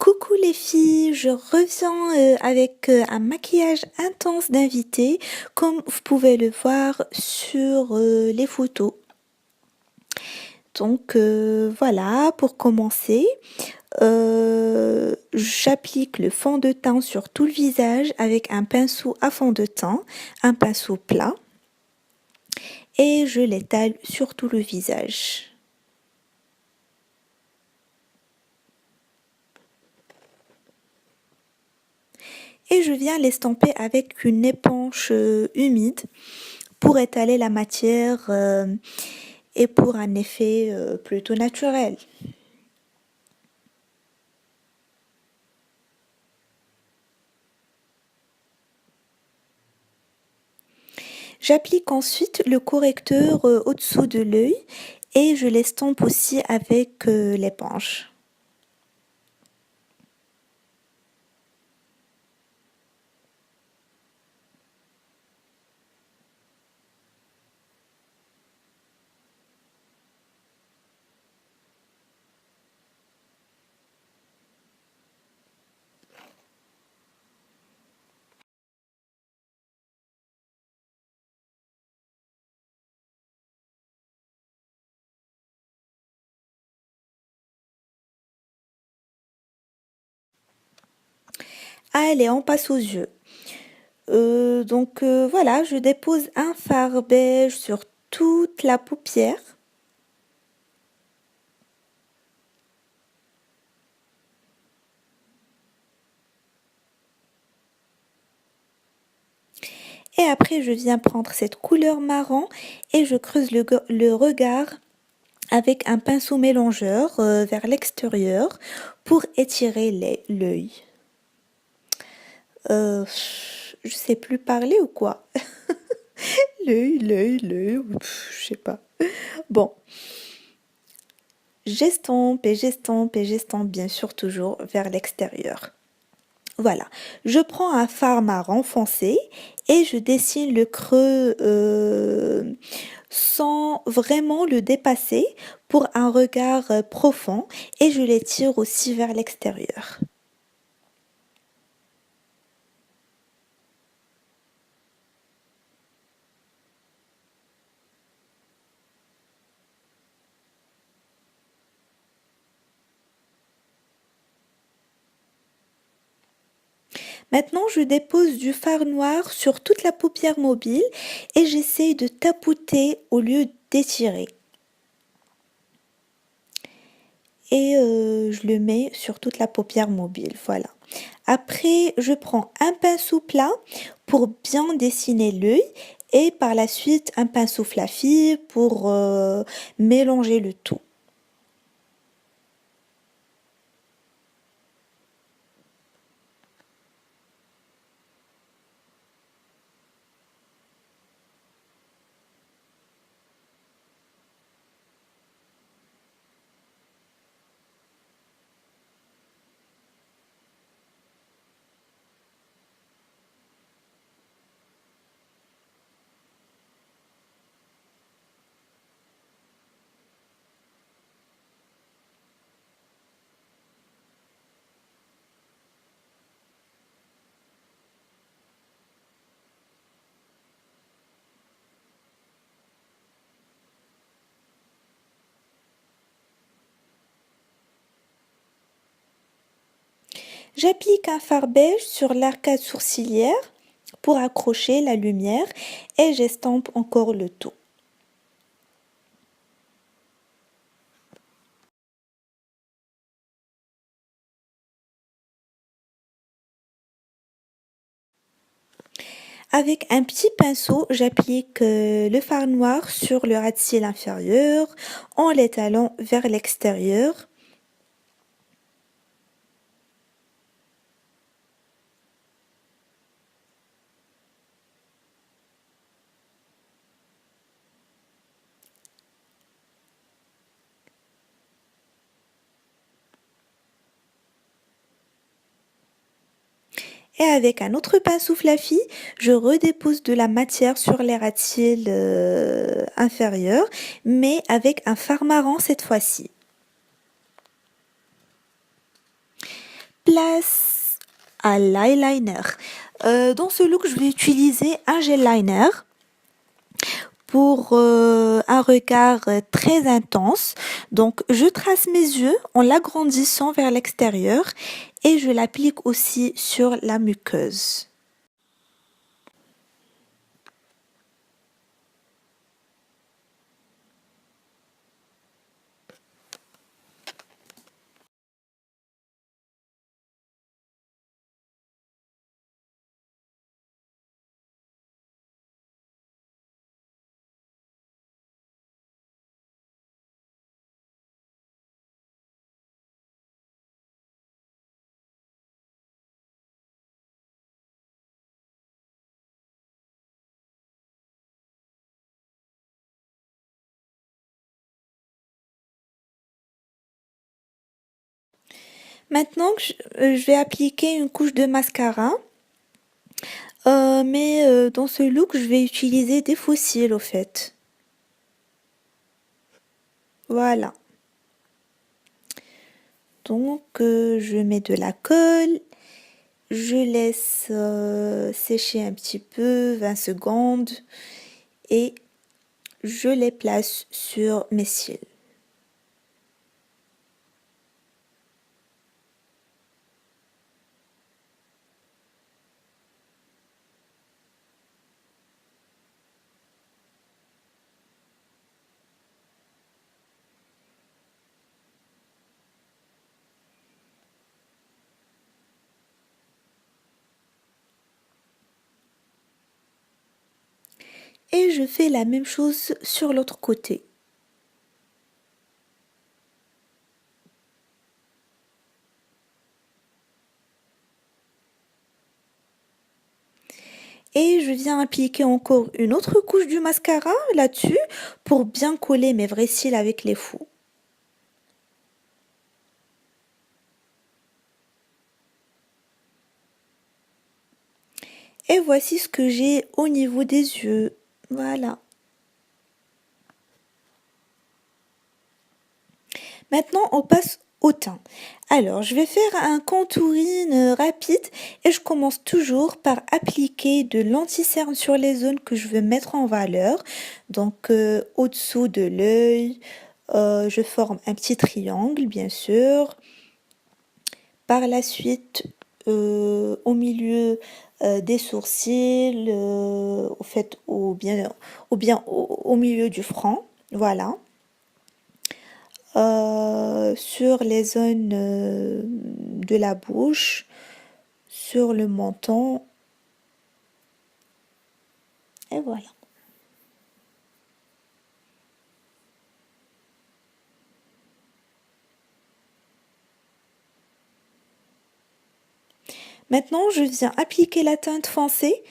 Coucou les filles, je reviens avec un maquillage intense d'invité, comme vous pouvez le voir sur les photos. Donc voilà, pour commencer, j'applique le fond de teint sur tout le visage avec un pinceau à fond de teint, un pinceau plat, et je l'étale sur tout le visage. Et je viens l'estomper avec une éponge humide pour étaler la matière et pour un effet plutôt naturel. J'applique ensuite le correcteur au-dessous de l'œil et je l'estompe aussi avec l'éponge. Allez, on passe aux yeux. Voilà, je dépose un fard beige sur toute la paupière. Et après, je viens prendre cette couleur marron et je creuse le regard avec un pinceau mélangeur vers l'extérieur pour étirer l'œil. Je sais plus parler ou quoi? L'œil, je sais pas. Bon, j'estompe et j'estompe et j'estompe bien sûr toujours vers l'extérieur. Voilà, je prends un fard marron foncé et je dessine le creux sans vraiment le dépasser pour un regard profond et je l'étire aussi vers l'extérieur. Maintenant, je dépose du fard noir sur toute la paupière mobile et j'essaye de tapoter au lieu d'étirer. Et je le mets sur toute la paupière mobile, voilà. Après, je prends un pinceau plat pour bien dessiner l'œil et par la suite un pinceau fluffy pour mélanger le tout. J'applique un fard beige sur l'arcade sourcilière pour accrocher la lumière et j'estompe encore le tout. Avec un petit pinceau, j'applique le fard noir sur le ras de cils inférieur en l'étalant vers l'extérieur. Et avec un autre pinceau fluffy, je redépose de la matière sur les ras de cils inférieurs, mais avec un fard marron cette fois-ci. place à l'eyeliner. Dans ce look, je vais utiliser un gel liner pour un regard très intense. Donc, je trace mes yeux en l'agrandissant vers l'extérieur et je l'applique aussi sur la muqueuse. Maintenant, je vais appliquer une couche de mascara. Mais dans ce look, je vais utiliser des faux cils au fait. Voilà. Donc, je mets de la colle. Je laisse sécher un petit peu, 20 secondes. Et je les place sur mes cils. Et je fais la même chose sur l'autre côté. Et je viens appliquer encore une autre couche du mascara là-dessus pour bien coller mes vrais cils avec les faux. Et voici ce que j'ai au niveau des yeux. Voilà. Maintenant, on passe au teint. Alors, je vais faire un contouring rapide et je commence toujours par appliquer de l'anti-cerne sur les zones que je veux mettre en valeur. Donc, au-dessous de l'œil, je forme un petit triangle, bien sûr. Par la suite, au milieu des sourcils, au fait, ou bien au milieu du front, voilà. Sur les zones de la bouche, sur le menton, et voilà. Maintenant, je viens appliquer la teinte foncée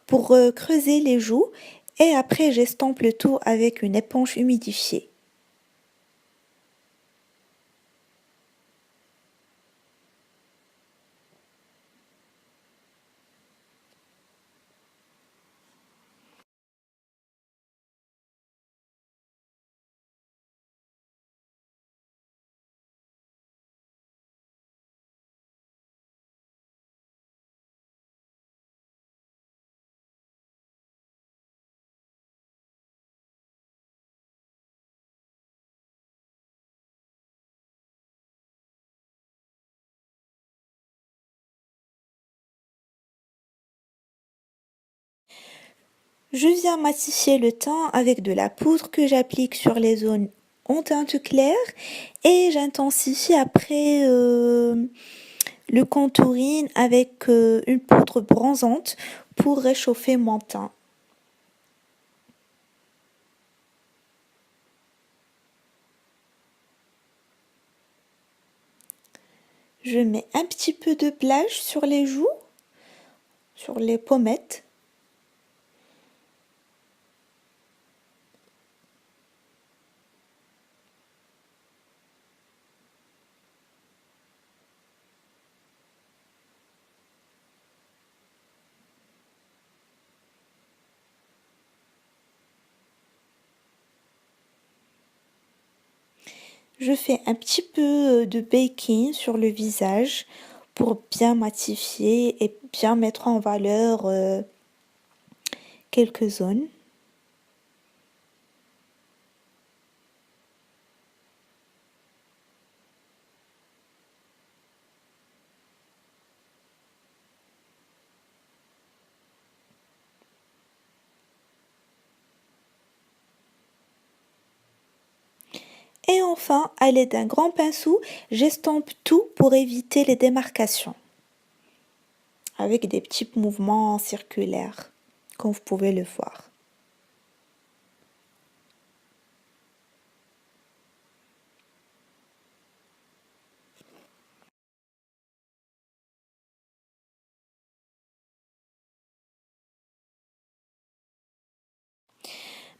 pour creuser les joues et après j'estompe le tout avec une éponge humidifiée. Je viens massifier le teint avec de la poudre que j'applique sur les zones en teinte claire et j'intensifie après le contouring avec une poudre bronzante pour réchauffer mon teint. Je mets un petit peu de blush sur les joues, sur les pommettes. Je fais un petit peu de baking sur le visage pour bien matifier et bien mettre en valeur quelques zones. Et enfin, à l'aide d'un grand pinceau, j'estompe tout pour éviter les démarcations, avec des petits mouvements circulaires, comme vous pouvez le voir.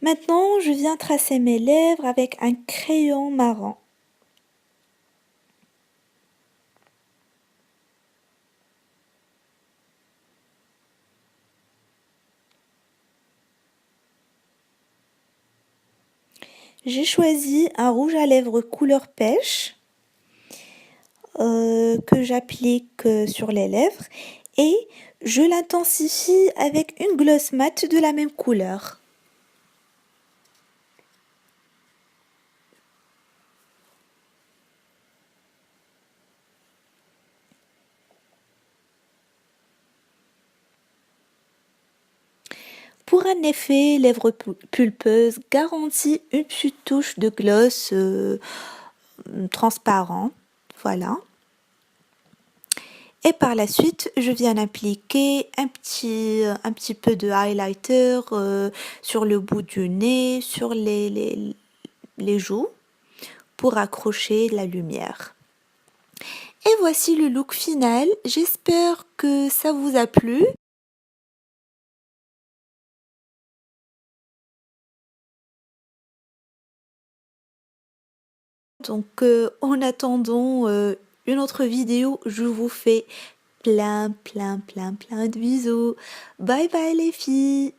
Maintenant, je viens tracer mes lèvres avec un crayon marron. J'ai choisi un rouge à lèvres couleur pêche que j'applique sur les lèvres et je l'intensifie avec une gloss mat de la même couleur. Pour un effet lèvres pulpeuses, garantit une petite touche de gloss transparent. Voilà. Et par la suite, je viens appliquer un petit peu de highlighter sur le bout du nez, sur les joues, pour accrocher la lumière. Et voici le look final. J'espère que ça vous a plu. Donc en attendant une autre vidéo, je vous fais plein de bisous. Bye bye les filles.